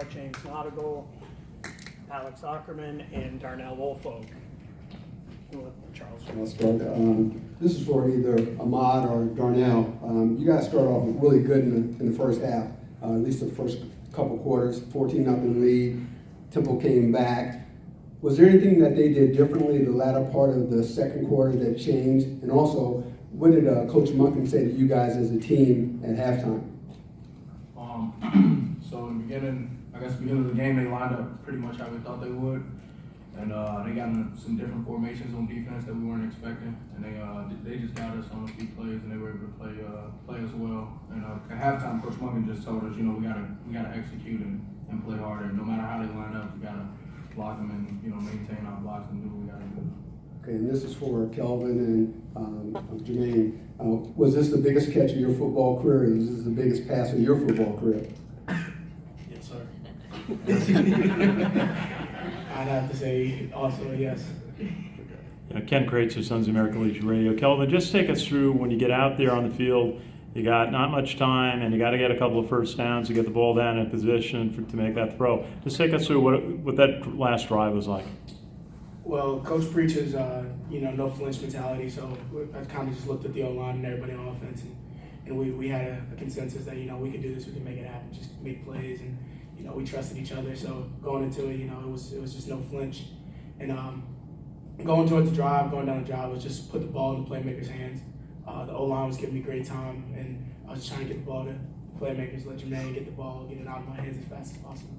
James Nautigal, Alex Ackerman, and Darnell Wolfolk. Charles. I'll start. This is for either Ahmad or Darnell. You guys started off really good in the first half, at least the first couple quarters, 14-0 lead. Temple came back. Was there anything that they did differently the latter part of the second quarter that changed? And also, what did Coach Monken say to you guys as a team at halftime? So in the beginning of the game, they lined up pretty much how we thought they would. And they got in some different formations on defense that we weren't expecting, and they just got us on a few plays, and they were able to play as well. And at halftime, Coach Monken just told us, we gotta execute and play harder. And no matter how they line up, we gotta block them and maintain our blocks and do what we gotta do. Okay, and this is for Kelvin and Jermaine. Was this the biggest catch of your football career? Was this the biggest pass of your football career? Yes, sir. I'd have to say also yes. Ken Kraetzer, Sons of American Legion Radio. Kelvin, just take us through when you get out there on the field. You got not much time, and you got to get a couple of first downs to get the ball down in position to make that throw. Just take us through what that last drive was like. Well, Coach preaches, no flinch mentality. So I kind of just looked at the O-line and everybody on offense, and we had a consensus that we could do this, we can make it happen, just make plays, and we trusted each other. So going into it, it was just no flinch, and going towards the drive, going down the drive was just put the ball in the playmakers' hands. The O-line was giving me great time, and I was just trying to get the ball to the playmakers, let Jermaine get the ball, get it out of my hands as fast as possible.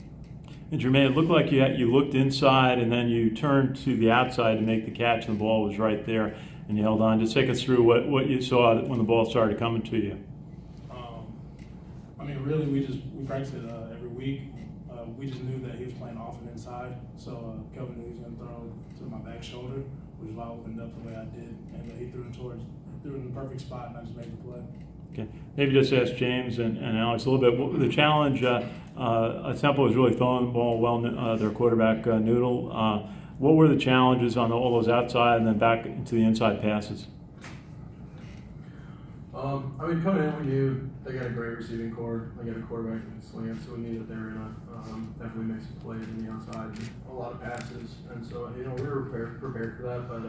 And Jermaine, it looked like you looked inside, and then you turned to the outside to make the catch, and the ball was right there, and you held on. Just take us through what you saw when the ball started coming to you. Really, we practiced it every week. We just knew that he was playing off and inside, so Kelvin knew he was going to throw to my back shoulder, which is why I opened up the way I did, and he threw it in the perfect spot, and I just made the play. Okay, maybe just ask James and Alex a little bit. The challenge, Temple was really throwing the ball well. Their quarterback Noodle. What were the challenges on all those outside and then back into the inside passes? Coming in, we knew they got a great receiving core. They got a quarterback that can sling it, so we knew that they were gonna definitely make some plays on the outside, and a lot of passes, and so we were prepared for that. But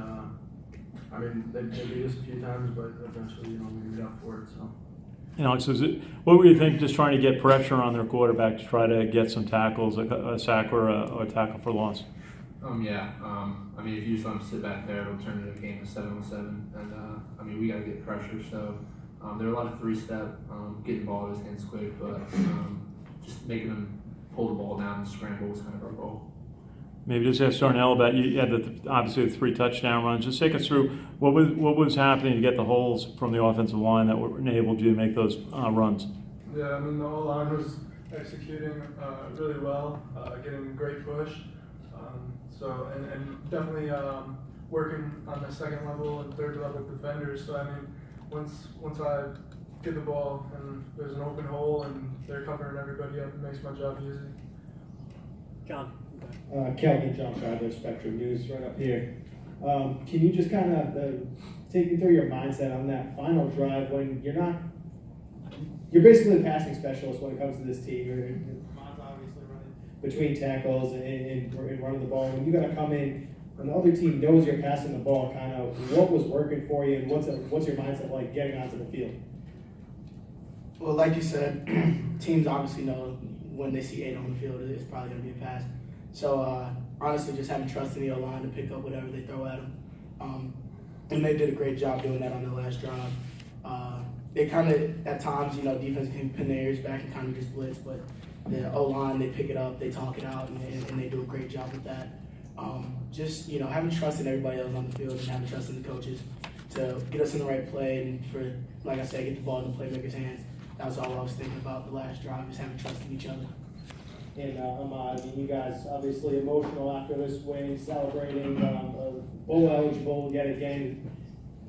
they beat us a few times, but eventually we made up for it. So. Alex, what were you thinking? Just trying to get pressure on their quarterback to try to get some tackles, a sack or a tackle for loss. If you just let them sit back there, it'll turn into a game of 7-on-7, and we got to get pressure. So there are a lot of three-step, getting the ball in his hands quick, but just making them pull the ball down and scramble was kind of our goal. Maybe just ask Darnell about you had obviously the 3 touchdown runs. Just take us through what was happening to get the holes from the offensive line that enabled you to make those runs. Yeah, the O-line was executing really well, getting great push. And definitely working on the second level and third level defenders. So once I get the ball and there's an open hole and they're covering everybody up, it makes my job easy. John. Kelvin, John Schreiber, Spectrum News, right up here. Can you just kind of take me through your mindset on that final drive when you're basically a passing specialist when it comes to this team. You're obviously running between tackles and running the ball. When you got to come in, when the other team knows you're passing the ball, kind of what was working for you, and what's your mindset like getting onto the field? Well, like you said, teams obviously know when they see 8 on the field, it's probably going to be a pass. So honestly, just having trust in the O-line to pick up whatever they throw at them. And they did a great job doing that on the last drive. They kind of, at times, defense can pin their ears back and kind of just blitz, but the O-line, they pick it up, they talk it out, and they do a great job with that. Having trust in everybody else on the field and having trust in the coaches to get us in the right play and for, like I said, get the ball in the playmakers' hands. That was all I was thinking about the last drive, just having trust in each other. And Ahmad, you guys obviously emotional after this win, celebrating, bowl eligible yet again.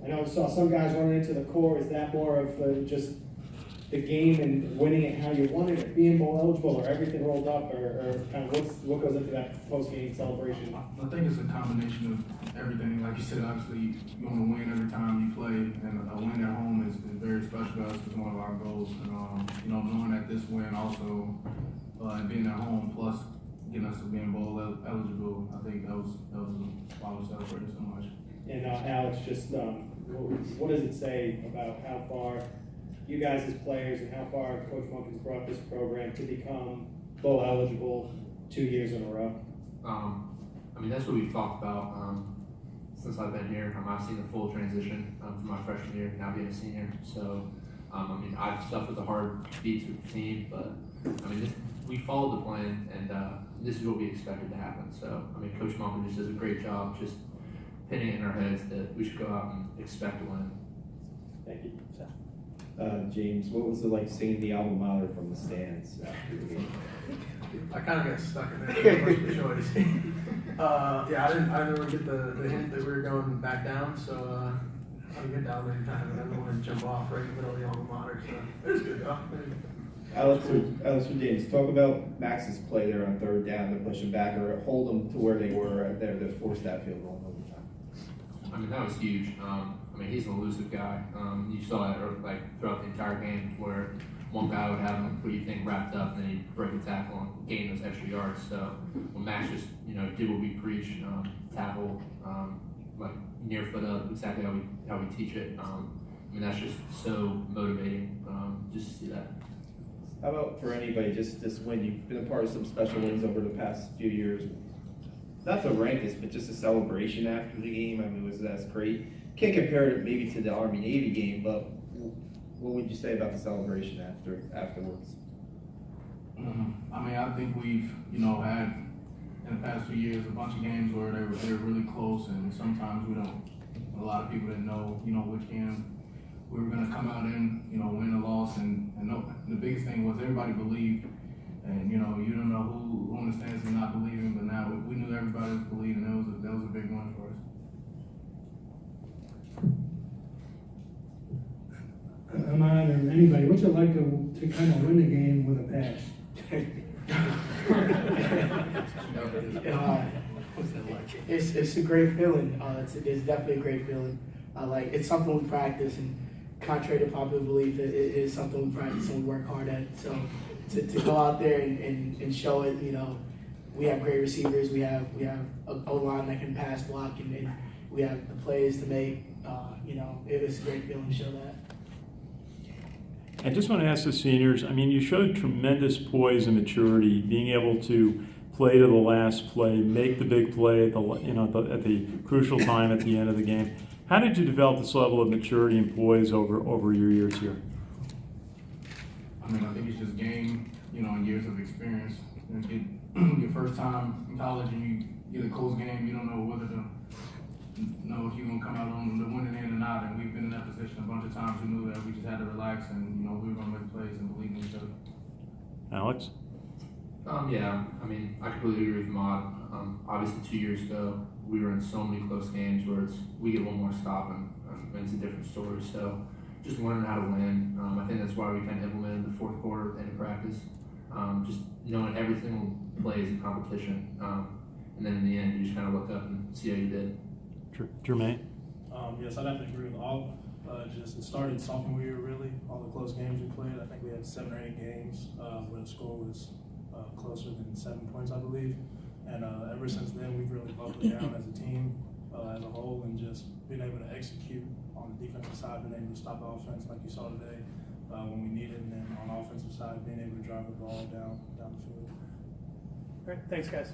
I know I saw some guys running into the core. Is that more of just the game and winning it how you wanted it, being bowl eligible, or everything rolled up, or kind of what goes into that post-game celebration? I think it's a combination of everything. Like you said, obviously you want to win every time you play, and a win at home is very special to us. It's one of our goals, and knowing that this win also and being at home plus getting us to being bowl eligible, I think that was why we celebrated so much. And Alex, just what does it say about how far you guys as players and how far Coach Monk has brought this program to become bowl eligible 2 years in a row? I mean, that's what we've talked about since I've been here. I've seen the full transition from my freshman year, now being a senior. So, I mean, I've suffered the hard beats with the team, but I mean, we followed the plan, and this is what we expected to happen. So, I mean, Coach Monk just does a great job just pinning it in our heads that we should go out and expect to win. Thank you. James, what was it like seeing the alma mater from the stands after the game? I kind of got stuck in there. First choice. Yeah, I didn't really get the hint that we were going back down, so I didn't get down there in time, and I didn't want to jump off right in the middle of the alma mater. So it was good though. Alex or James, talk about Max's play there on third down to push him back or hold them to where they were right there to force that field goal in overtime. I mean, that was huge. I mean, he's an elusive guy. You saw it like throughout the entire game where one guy would have him, what you think, wrapped up, and then he'd break a tackle and gain those extra yards. So when Max just, did what we preach, tackle, like near foot up, exactly how we teach it. I mean, that's just so motivating, just to see that. How about for anybody, just this win? You've been a part of some special wins over the past few years. Not to rank this, but just a celebration after the game. I mean, that's great. Can't compare it maybe to the Army-Navy game, but what would you say about the celebration afterwards? I mean, I think we've, had in the past 2 years a bunch of games where they were really close, and sometimes we don't. A lot of people didn't know, which game we were going to come out in, win or loss, and the biggest thing was everybody believed, and you don't know who on the stands is not believing, but now we knew everybody was believing. That was a big win for us. Ahmad or anybody, what's it like to kind of win the game with a pass? It's a great feeling. It's definitely a great feeling. It's something we practice, and contrary to popular belief, it is something we practice and we work hard at. So to go out there and show it, we have great receivers. We have a O-line that can pass block, and we have the plays to make. It's a great feeling to show that. I just want to ask the seniors, I mean, you showed tremendous poise and maturity, being able to play to the last play, make the big play at the crucial time at the end of the game. How did you develop this level of maturity and poise over your years here? I mean, I think it's just game, and years of experience. Get your first time in college and you get a close game, you don't know whether to know if you're gonna come out on the winning end or not. And we've been in that position a bunch of times. We knew that we just had to relax, and we were gonna make plays and believe in each other. Alex? Yeah, I mean, I completely agree with Mod. Obviously 2 years ago, we were in so many close games where we get one more stop and it's a different story. So just learning how to win. I think that's why we kind of implemented the fourth quarter in practice. Just knowing every single play is a competition. And then in the end, you just kind of look up and see how you did. Jermaine? Yes, I definitely agree with all. It started sophomore year, really. All the close games we played. I think we had 7 or 8 games where the score was closer than 7 points, I believe. And ever since then, we've really buckled down as a team, as a whole, and just been able to execute on the defensive side, been able to stop the offense like you saw today when we needed, and then on the offensive side, being able to drive the ball down the field. All right, thanks, guys.